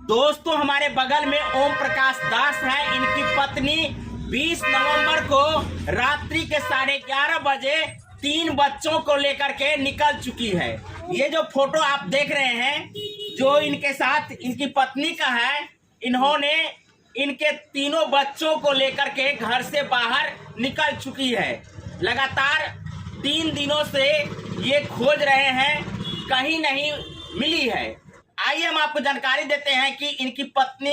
दोस्तों हमारे बगल में ओम प्रकाश दास है। इनकी पत्नी 20 नवंबर को रात्रि के 11:30 बजे 3 बच्चों को लेकर के निकल चुकी है। ये जो फोटो आप देख रहे हैं जो इनके साथ इनकी पत्नी का है, इन्होंने इनके तीनों बच्चों को लेकर के घर से बाहर निकल चुकी है। लगातार 3 दिनों से ये खोज रहे हैं, कहीं नहीं मिली है। आइए हम आपको जानकारी देते हैं कि इनकी पत्नी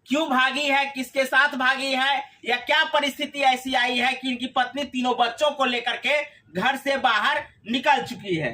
क्यों भागी है, किसके साथ भागी है, या क्या परिस्थिति ऐसी आई है कि इनकी पत्नी तीनों बच्चों को लेकर के घर से बाहर निकल चुकी है।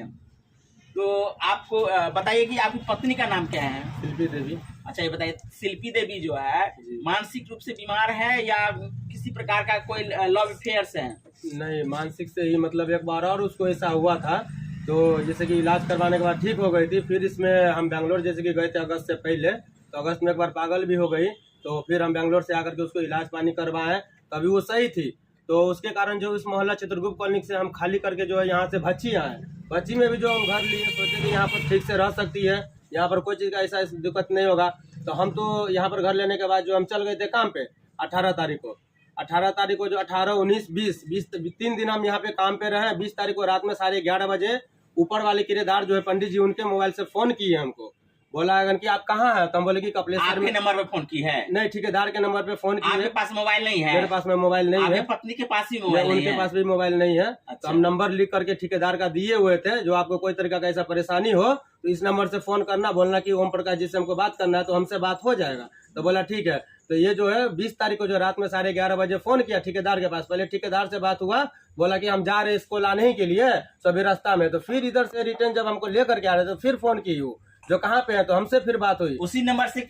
तो आपको बताइए कि आपकी पत्नी का नाम क्या है? शिल्पी देवी। अच्छा, ये बताइए, शिल्पी देवी जो है मानसिक रूप से बीमार है या किसी प्रकार का कोई लव अफेयर्स है? नहीं, मानसिक से ही मतलब एक बार और उसको ऐसा हुआ था, तो जैसे कि इलाज करवाने के बाद ठीक हो गई थी। फिर इसमें हम बेंगलोर जैसे कि गए थे अगस्त से पहले, तो अगस्त में एक बार पागल भी हो गई, तो फिर हम बेंगलोर से आकर के उसको इलाज पानी करवाए, तभी वो सही थी। तो उसके कारण जो इस मोहल्ला चित्रगुप्त कॉलोनी से हम खाली करके जो है यहाँ से भच्ची आए। भच्ची में भी जो हम घर लिए, सोचे कि यहाँ पर ठीक से रह सकती है, यहाँ पर कोई चीज़ का ऐसा दिक्कत नहीं होगा। तो हम तो यहाँ पर घर लेने के बाद जो हम चल गए थे काम पे 18 तारीख को। 18 तारीख को जो 18, 19, 20 3 दिन हम यहाँ पे काम पे रहे। 20 तारीख को रात में 11:30 बजे ऊपर वाले किराएदार जो है पंडित जी, उनके मोबाइल से फोन किए हमको। बोला अगर कि आप कहाँ हैं? तो हम बोले कि कपिलेश्वर में। नंबर पे फोन की है? नहीं, ठेकेदार के नंबर पे फोन किए। आपके पास मोबाइल नहीं है? मेरे पास में मोबाइल नहीं है। पत्नी के पास भी मोबाइल नहीं है? उनके पास भी मोबाइल नहीं है। अच्छा। तो हम नंबर लिख करके ठेकेदार का दिए हुए थे, जो आपको कोई तरीका का ऐसा परेशानी हो तो इस नंबर से फोन करना, बोलना कि ओम प्रकाश जी से हमको बात करना है, तो हमसे बात हो जाएगा। तो बोला ठीक है। तो ये जो है 20 तारीख को जो रात में 11:30 बजे फोन किया ठेकेदार के पास। पहले ठेकेदार से बात हुआ, बोला कि हम जा रहे हैं इसको लाने के लिए सभी रास्ता में। तो फिर इधर से रिटर्न जब हमको लेकर के आ रहे तो फिर फोन की हूँ जो कहाँ पे है, तो हमसे फिर बात हुई उसी नंबर से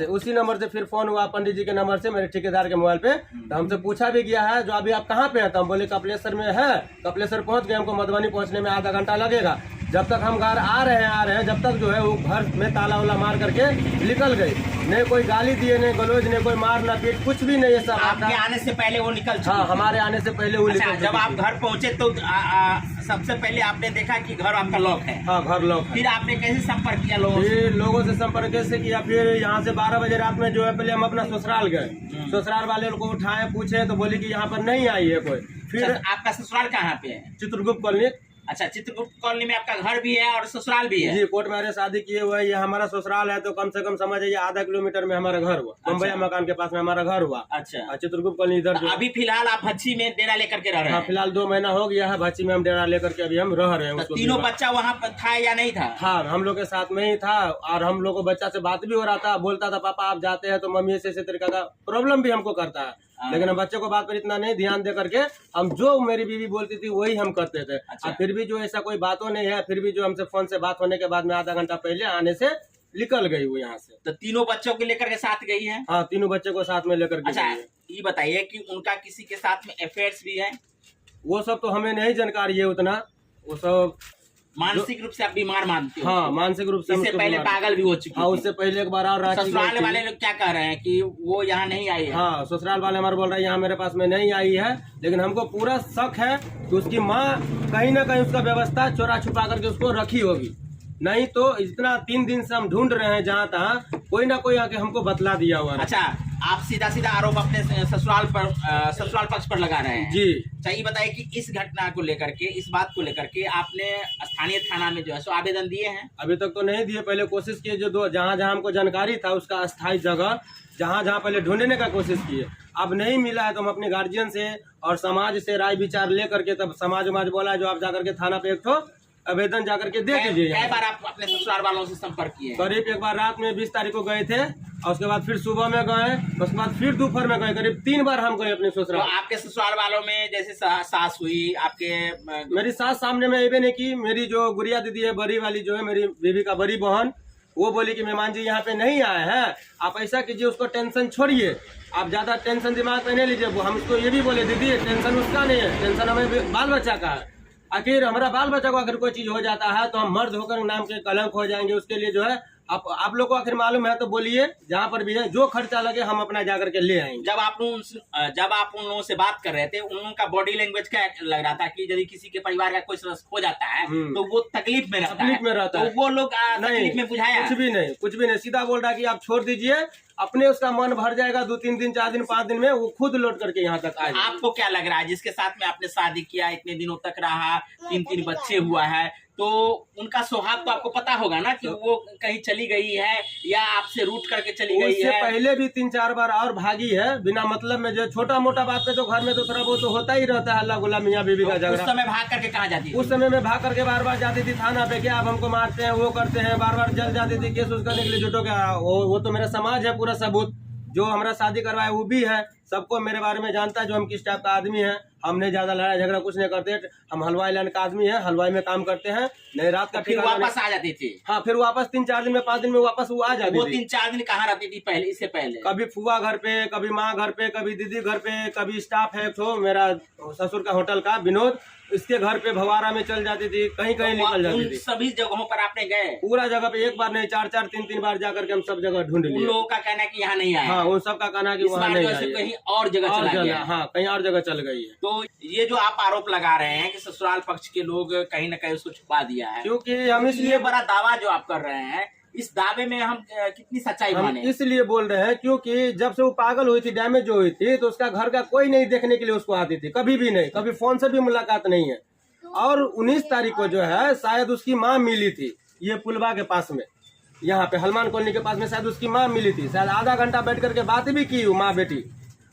उसी नंबर से फिर फोन हुआ पंडित जी के नंबर से मेरे ठेकेदार के मोबाइल पे। तो हमसे पूछा भी गया है जो अभी आप कहाँ पे हैं? तो हम बोले कपिलेश्वर में है। कपिलेश्वर पहुंच गए, हमको मधुबनी पहुंचने में आधा घंटा लगेगा। जब तक हम घर आ रहे हैं जब तक जो है वो घर में ताला वाला मार करके निकल गई। नहीं कोई गाली दिए, नहीं गलोज, नहीं कोई मार ना पीट, कुछ भी नहीं है। सब आपके आने से पहले वो निकल चुकी? हाँ, हमारे आने से पहले वो निकल। जब आप घर पहुंचे तो सबसे पहले आपने देखा कि घर आपका लॉक है? हाँ, घर लॉक है। फिर आपने कैसे संपर्क किया लोगों से? फिर लोगों से संपर्क कैसे किया? फिर यहाँ से 12 बजे रात में जो है पहले हम अपना ससुराल गए। ससुराल वाले को उठाए, पूछे तो बोले कि यहाँ पर नहीं आई है कोई। फिर आपका ससुराल कहाँ पे है? चित्रगुप्त कॉलोनी। अच्छा, चित्रगुप्त कॉलोनी में आपका घर भी है और ससुराल भी है? जी, कोर्ट मैरिज शादी किए हुए। ये हमारा ससुराल है, तो कम से कम समझ जाइए आधा किलोमीटर में हमारा घर हुआ। अच्छा। मुंबई मकान के पास में हमारा घर हुआ। अच्छा, चित्रगुप्त कॉलोनी इधर। अभी फिलहाल आप भच्ची में डेरा लेकर के रह रहे हैं? फिलहाल 2 महीना हो गया है भच्ची में हम डेरा लेकर के अभी हम रह रहे हैं। तीनों बच्चा वहाँ पर था या नहीं था? हाँ, हम लोग के साथ में ही था, और हम लोग को बच्चा से बात भी हो रहा था। बोलता था पापा आप जाते हैं तो मम्मी ऐसे तरीका का प्रॉब्लम भी हमको करता है। लेकिन हम बच्चे को बात पर इतना नहीं ध्यान दे करके हम जो मेरी बीवी बोलती थी वही हम करते थे। अच्छा। फिर भी जो ऐसा कोई बातों नहीं है, फिर भी जो हमसे फोन से बात होने के बाद में आधा घंटा पहले आने से निकल गई वो यहाँ से। तो तीनों बच्चों को लेकर के साथ गई है? हाँ, तीनों बच्चे को साथ में लेकर के। अच्छा, ये बताइए कि उनका किसी के साथ में अफेयर्स भी है? वो सब तो हमें नहीं जानकारी है उतना। वो सब मानसिक रूप से आप बीमार मानते हो? हाँ, मानसिक रूप से। इससे पहले पागल भी हो चुकी? हाँ, उससे पहले एक बार और ससुराल वाले लोग क्या कह रहे हैं कि वो यहाँ नहीं आई है? हाँ, ससुराल वाले हमारे बोल रहे हैं यहाँ मेरे पास में नहीं आई है, लेकिन हमको पूरा शक है कि उसकी माँ कहीं ना कहीं उसका व्यवस्था चोरा छुपा करके उसको रखी होगी। नहीं तो इतना 3 दिन से हम ढूंढ रहे हैं, जहाँ तहाँ कोई ना कोई आके हमको बतला दिया हुआ है। अच्छा, आप सीधा आरोप अपने ससुराल पक्ष पर लगा रहे हैं? जी। चाहिए बताइए कि इस घटना को लेकर के, इस बात को लेकर के आपने स्थानीय थाना में जो है सो आवेदन दिए हैं? अभी तक तो नहीं दिए। पहले कोशिश किए, जो जहाँ जहाँ हमको जानकारी था उसका अस्थायी जगह जहाँ जहाँ पहले ढूंढने का कोशिश किए। अब नहीं मिला है तो हम अपने गार्जियन से और समाज से राय विचार ले करके, तब समाज बोला है जो आप जाकर के थाना पे एक तो आवेदन जाकर के दे दीजिए। कई बार आप अपने ससुराल वालों से संपर्क किए? करीब एक बार रात में 20 तारीख को गए थे, और उसके बाद फिर सुबह में गए, उसके बाद फिर दोपहर में गए। करीब 3 बार हम गए अपने ससुराल। तो आपके ससुराल वालों में जैसे सास हुई आपके? मेरी सास सामने में आवे नहीं की। मेरी जो गुड़िया दीदी है, बड़ी वाली जो है मेरी बीवी का बड़ी बहन, वो बोली कि मेहमान जी यहाँ पे नहीं आए हैं, आप ऐसा कीजिए उसको टेंशन छोड़िए, आप ज्यादा टेंशन दिमाग में नहीं लीजिए। हम उसको ये भी बोले दीदी टेंशन उसका नहीं है, टेंशन हमें बाल बच्चा का है। आखिर हमारा बाल बच्चा को अगर कोई चीज हो जाता है तो हम मर्द होकर नाम के कलंक हो जाएंगे। उसके लिए जो है आप लोग को आखिर मालूम है तो बोलिए, जहाँ पर भी है जो खर्चा लगे हम अपना जाकर के ले आएंगे। जब आप उन लोगों से बात कर रहे थे, उन लोगों का बॉडी लैंग्वेज क्या लग रहा था कि यदि किसी के परिवार का कोई सदस्य खो जाता है तो वो तकलीफ में रहता है, तो वो लोग तकलीफ में बुझाया? कुछ भी नहीं, सीधा बोल रहा है कि आप छोड़ दीजिए, अपने उसका मन भर जाएगा 2-3 दिन 4 दिन 5 दिन में वो खुद लौट करके यहाँ तक आएगा। आपको क्या लग रहा है, जिसके साथ में आपने शादी किया, इतने दिनों तक रहा, 3 बच्चे हुआ है, तो उनका स्वभाव तो आपको पता होगा ना कि वो कहीं चली गई है या आपसे रूठ करके चली गई है? उससे पहले भी 3-4 बार और भागी है बिना मतलब में। जो छोटा मोटा बात पे तो घर में तो थोड़ा बहुत तो होता ही रहता है, अल्लाह गुला मियाँ बीवी का झगड़ा। उस समय भाग करके कहाँ जाती थी? उस समय में भाग करके बार बार जाती थी थाना पे, क्या आप हमको मारते हैं, वो करते हैं, बार बार जल जाती थी केस उस करने के लिए जुटो। क्या वो तो मेरा समाज है पूरा सबूत, जो हमारा शादी करवाया वो भी है, सबको मेरे बारे में जानता है जो हम किस टाइप का आदमी है। हमने ज्यादा लड़ाई झगड़ा कुछ नहीं करते, हम हलवाई लाइन का आदमी है, हलवाई में काम करते हैं, नहीं रात का। फिर वापस आ जाती थी? हाँ, फिर वापस 3-4 दिन में 5 दिन में वापस वो आ जाती थी। वो 3-4 दिन कहाँ रहती थी पहले, इससे पहले? कभी फुआ घर पे, कभी माँ घर पे, कभी दीदी घर पे, कभी स्टाफ है तो मेरा ससुर का होटल का विनोद, इसके घर पे भवारा में चल जाती थी, कहीं कहीं निकल जाती थी। सभी जगहों पर आपने गए? पूरा जगह पे एक बार नहीं 4-4 3-3 बार जाकर के हम सब जगह ढूंढ लिए। उन लोगों का कहना है कि यहाँ नहीं आया? हाँ, उन सब का कहना है कि वहाँ नहीं आया, कहीं और जगह चला गया। हाँ, कहीं और जगह चल गई है। तो ये जो आप आरोप लगा रहे हैं कि ससुराल पक्ष के लोग कहीं न कहीं उसको छुपा दिया है, क्योंकि हम इसलिए बड़ा दावा जो आप कर रहे हैं, इस दावे में हम कितनी सच्चाई माने? इसलिए बोल रहे हैं क्योंकि जब से वो पागल हुई थी, डैमेज हुई थी, तो उसका घर का कोई नहीं देखने के लिए उसको आती थी, कभी भी नहीं, कभी फोन से भी मुलाकात नहीं है। और 19 तारीख को जो है शायद उसकी माँ मिली थी, ये पुलवा के पास में, यहाँ पे हनुमान कॉलोनी के पास में शायद उसकी माँ मिली थी, शायद आधा घंटा बैठ करके बात भी की माँ बेटी।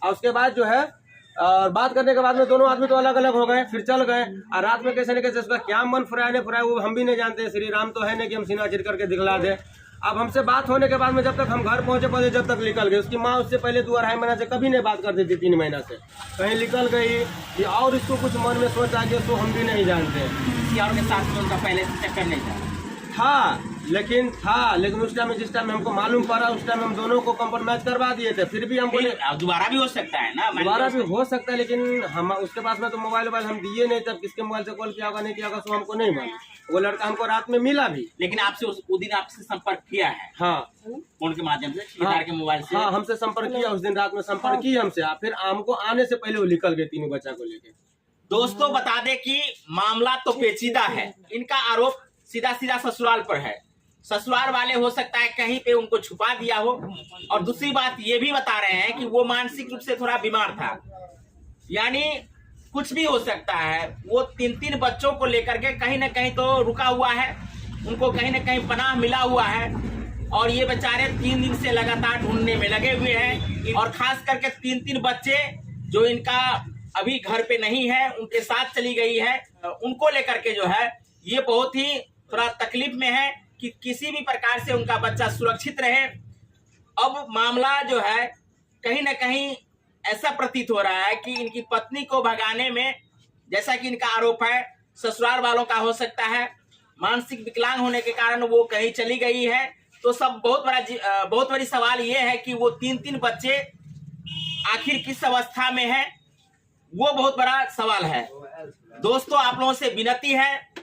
और उसके बाद जो है और बात करने के बाद में दोनों आदमी तो अलग अलग हो गए, फिर चल गए। और रात में कैसे न कैसे उसका क्या मन फुराया वो हम भी नहीं जानते। श्री राम तो है नहीं कि हम सीना चिर करके दिखला दे। अब हमसे बात होने के बाद में जब तक हम घर पहुंचे जब तक निकल गए, उसकी माँ उससे पहले 2-2.5 महीना से कभी नहीं बात करती थी, 3 महीना से कहीं निकल गई और इसको कुछ मन में सोच आ गया तो हम भी नहीं जानते। किसी और के साथ में उनका पहले से चक्कर नहीं था, लेकिन उस टाइम में जिस टाइम हमको मालूम पड़ा उस टाइम हम दोनों को कंप्रोमाइज करवा दिए थे। फिर भी हम बोले दोबारा भी हो सकता है ना, दोबारा भी हो सकता है, लेकिन हम उसके पास में तो मोबाइल हम दिए नहीं, तब किसके मोबाइल से कॉल किया होगा नहीं किया होगा तो हमको नहीं मालूम। वो लड़का हमको रात में मिला भी, लेकिन आपसे उस दिन आपसे संपर्क किया है? हाँ, फोन के माध्यम से, ठेकेदार के मोबाइल से? हाँ, हमसे संपर्क किया, उस दिन रात में संपर्क किया हमसे। फिर हमको आने से पहले वो निकल गए तीनों बच्चा को लेके। दोस्तों बता दे कि मामला तो पेचीदा है, इनका आरोप सीधा सीधा ससुराल पर है। ससुराल वाले हो सकता है कहीं पे उनको छुपा दिया हो, और दूसरी बात ये भी बता रहे हैं कि वो मानसिक रूप से थोड़ा बीमार था, यानी कुछ भी हो सकता है। वो 3 बच्चों को लेकर के कहीं ना कहीं तो रुका हुआ है, उनको कहीं ना कहीं पनाह मिला हुआ है, और ये बेचारे 3 दिन से लगातार ढूंढने में लगे हुए हैं। और खास करके 3 बच्चे जो इनका अभी घर पे नहीं है, उनके साथ चली गई है, उनको लेकर के जो है ये बहुत ही थोड़ा तकलीफ में है कि किसी भी प्रकार से उनका बच्चा सुरक्षित रहे। अब मामला जो है कहीं ना कहीं ऐसा प्रतीत हो रहा है कि इनकी पत्नी को भगाने में, जैसा कि इनका आरोप है, ससुराल वालों का हो सकता है, मानसिक विकलांग होने के कारण वो कहीं चली गई है। तो सब बहुत बड़ी सवाल ये है कि वो 3 बच्चे आखिर किस अवस्था में है, वो बहुत बड़ा सवाल है। दोस्तों आप लोगों से विनती है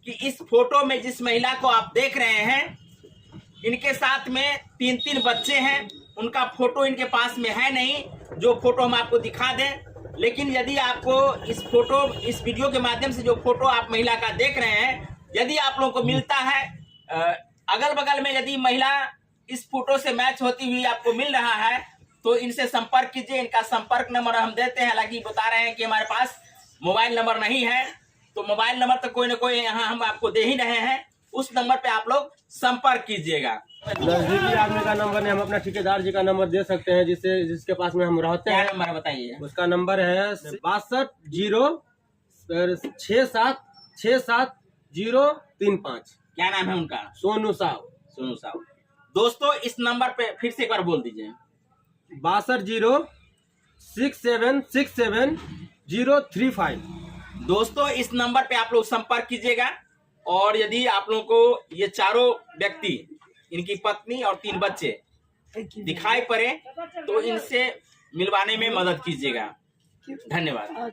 कि इस फोटो में जिस महिला को आप देख रहे हैं, इनके साथ में 3 बच्चे हैं, उनका फोटो इनके पास में है नहीं, जो फोटो हम आपको दिखा दें। लेकिन यदि आपको इस वीडियो के माध्यम से जो फोटो आप महिला का देख रहे हैं, यदि आप लोगों को मिलता है, अगल बगल में यदि महिला इस फोटो से मैच होती हुई आपको मिल रहा है, तो इनसे संपर्क कीजिए। इनका संपर्क नंबर हम देते हैं, हालांकि बता रहे हैं कि हमारे पास मोबाइल नंबर नहीं है, तो मोबाइल नंबर तो कोई ना कोई यहाँ हम आपको दे ही रहे हैं, उस नंबर पे आप लोग संपर्क कीजिएगा। नजदीकी आदमी का नंबर नहीं, हम अपना ठेकेदार जी का नंबर दे सकते हैं, जिसके पास में हम रहते हैं। क्या नंबर बताइए? उसका नंबर है 62-0-67-035। क्या नाम है उनका? सोनू साहब। सोनू साहब। दोस्तों इस नंबर पे फिर से एक बार बोल दीजिए। 62-0-67-67-035। दोस्तों इस नंबर पे आप लोग संपर्क कीजिएगा, और यदि आप लोगों को ये चारों व्यक्ति, इनकी पत्नी और 3 बच्चे दिखाई पड़े तो इनसे मिलवाने में मदद कीजिएगा। धन्यवाद।